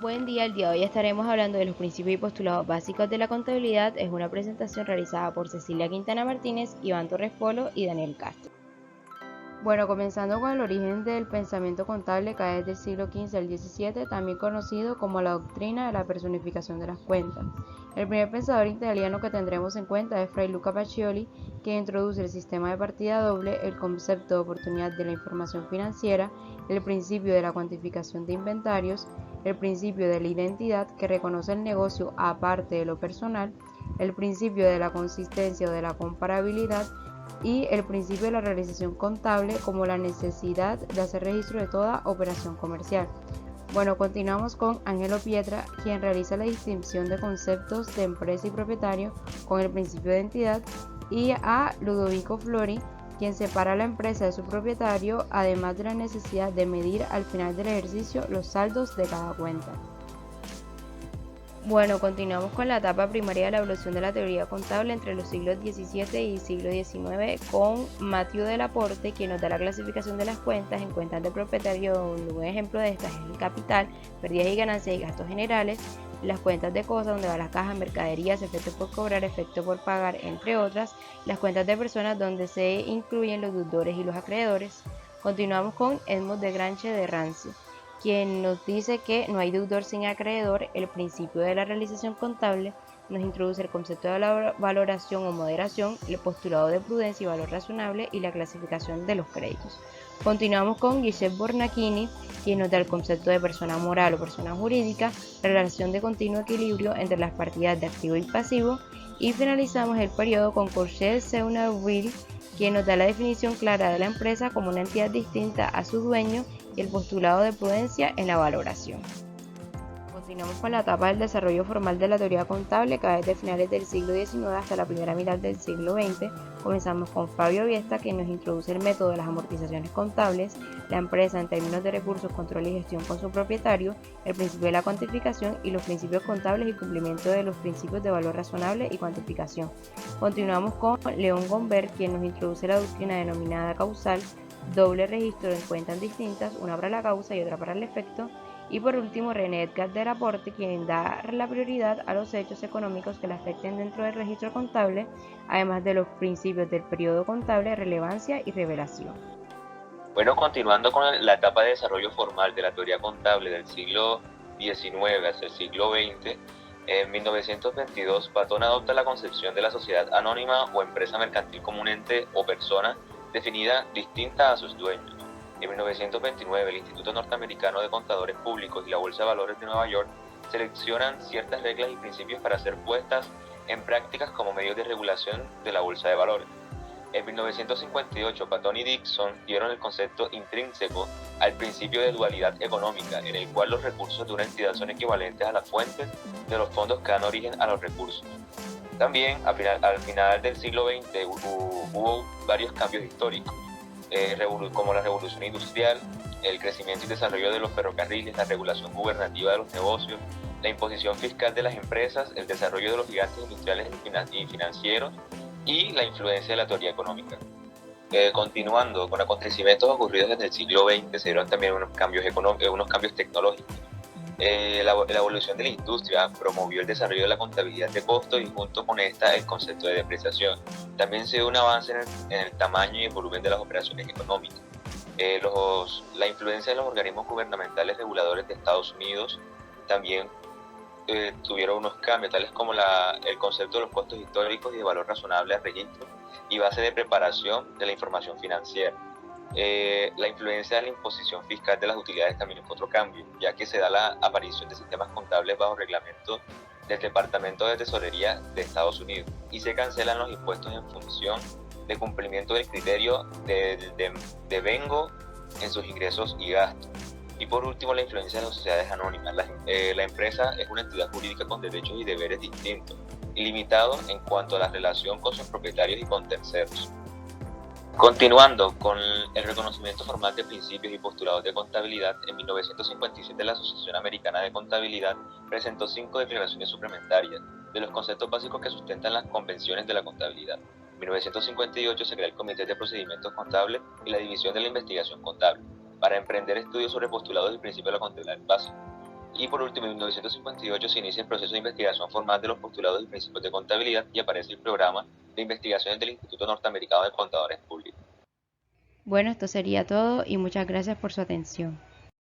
Buen día, el día de hoy estaremos hablando de los principios y postulados básicos de la contabilidad. Es una presentación realizada por Cecilia Quintana Martínez, Iván Torres Polo y Daniel Castro. Bueno, comenzando con el origen del pensamiento contable que es del siglo XV al XVII, también conocido como la doctrina de la personificación de las cuentas. El primer pensador italiano que tendremos en cuenta es Fray Luca Pacioli, que introduce el sistema de partida doble, el concepto de oportunidad de la información financiera, el principio de la cuantificación de inventarios, el principio de la identidad que reconoce el negocio aparte de lo personal, el principio de la consistencia o de la comparabilidad, y el principio de la realización contable como la necesidad de hacer registro de toda operación comercial. Bueno, continuamos con Angelo Pietra, quien realiza la distinción de conceptos de empresa y propietario con el principio de entidad, y a Ludovico Flori, quien separa la empresa de su propietario, además de la necesidad de medir al final del ejercicio los saldos de cada cuenta. Bueno, continuamos con la etapa primaria de la evolución de la teoría contable entre los siglos XVII y siglo XIX con Mathieu Delaporte, quien nos da la clasificación de las cuentas en cuentas de propietario. Un ejemplo de estas es el capital, pérdidas y ganancias y gastos generales, las cuentas de cosas, donde va las cajas, mercaderías, efecto por cobrar, efecto por pagar, entre otras, las cuentas de personas, donde se incluyen los deudores y los acreedores. Continuamos con Edmond de Grange de Rancy, quien nos dice que no hay deudor sin acreedor. El principio de la realización contable nos introduce el concepto de la valoración o moderación, el postulado de prudencia y valor razonable y la clasificación de los créditos. Continuamos con Giuseppe Bornacchini, quien nos da el concepto de persona moral o persona jurídica, relación de continuo equilibrio entre las partidas de activo y pasivo, y finalizamos el periodo con Courcelles Seunauville, quien nos da la definición clara de la empresa como una entidad distinta a su dueño y el postulado de prudencia en la valoración. Continuamos con la etapa del desarrollo formal de la teoría contable que va desde finales del siglo XIX hasta la primera mitad del siglo XX. Comenzamos con Fabio Viesta, que nos introduce el método de las amortizaciones contables, la empresa en términos de recursos, control y gestión con su propietario, el principio de la cuantificación y los principios contables y cumplimiento de los principios de valor razonable y cuantificación. Continuamos con León Gomber, quien nos introduce la doctrina denominada causal, doble registro en cuentas distintas, una para la causa y otra para el efecto. Y por último, René Edgar Delaporte, quien da la prioridad a los hechos económicos que le afecten dentro del registro contable, además de los principios del periodo contable, relevancia y revelación. Bueno, continuando con la etapa de desarrollo formal de la teoría contable del siglo XIX hasta el siglo XX, en 1922 Patton adopta la concepción de la sociedad anónima o empresa mercantil como un ente o persona definida distinta a sus dueños. En 1929, el Instituto Norteamericano de Contadores Públicos y la Bolsa de Valores de Nueva York seleccionan ciertas reglas y principios para ser puestas en prácticas como medios de regulación de la Bolsa de Valores. En 1958, Patton y Dickson dieron el concepto intrínseco al principio de dualidad económica, en el cual los recursos de una entidad son equivalentes a las fuentes de los fondos que dan origen a los recursos. También, al final del siglo XX, hubo varios cambios históricos, como la revolución industrial, el crecimiento y desarrollo de los ferrocarriles, la regulación gubernativa de los negocios, la imposición fiscal de las empresas, el desarrollo de los gigantes industriales y financieros y la influencia de la teoría económica. Continuando con acontecimientos ocurridos desde el siglo XX, se dieron también unos cambios tecnológicos. La evolución de la industria promovió el desarrollo de la contabilidad de costos y junto con esta el concepto de depreciación. También se dio un avance en el tamaño y el volumen de las operaciones económicas. La influencia de los organismos gubernamentales reguladores de Estados Unidos también tuvieron unos cambios, tales como el concepto de los costos históricos y de valor razonable al registro y base de preparación de la información financiera. La influencia de la imposición fiscal de las utilidades también fue otro cambio, ya que se da la aparición de sistemas contables bajo reglamento del Departamento de Tesorería de Estados Unidos y se cancelan los impuestos en función de cumplimiento del criterio de vengo en sus ingresos y gastos. Y por último, la influencia de las sociedades anónimas. La empresa es una entidad jurídica con derechos y deberes distintos y limitados en cuanto a la relación con sus propietarios y con terceros. Continuando con el reconocimiento formal de principios y postulados de contabilidad, en 1957 la Asociación Americana de Contabilidad presentó 5 declaraciones suplementarias de los conceptos básicos que sustentan las convenciones de la contabilidad. En 1958 se crea el Comité de Procedimientos Contables y la División de la Investigación Contable para emprender estudios sobre postulados y principios de la contabilidad básica. Y por último, en 1958 se inicia el proceso de investigación formal de los postulados y principios de contabilidad y aparece el programa de investigaciones del Instituto Norteamericano de Contadores Públicos. Bueno, esto sería todo y muchas gracias por su atención.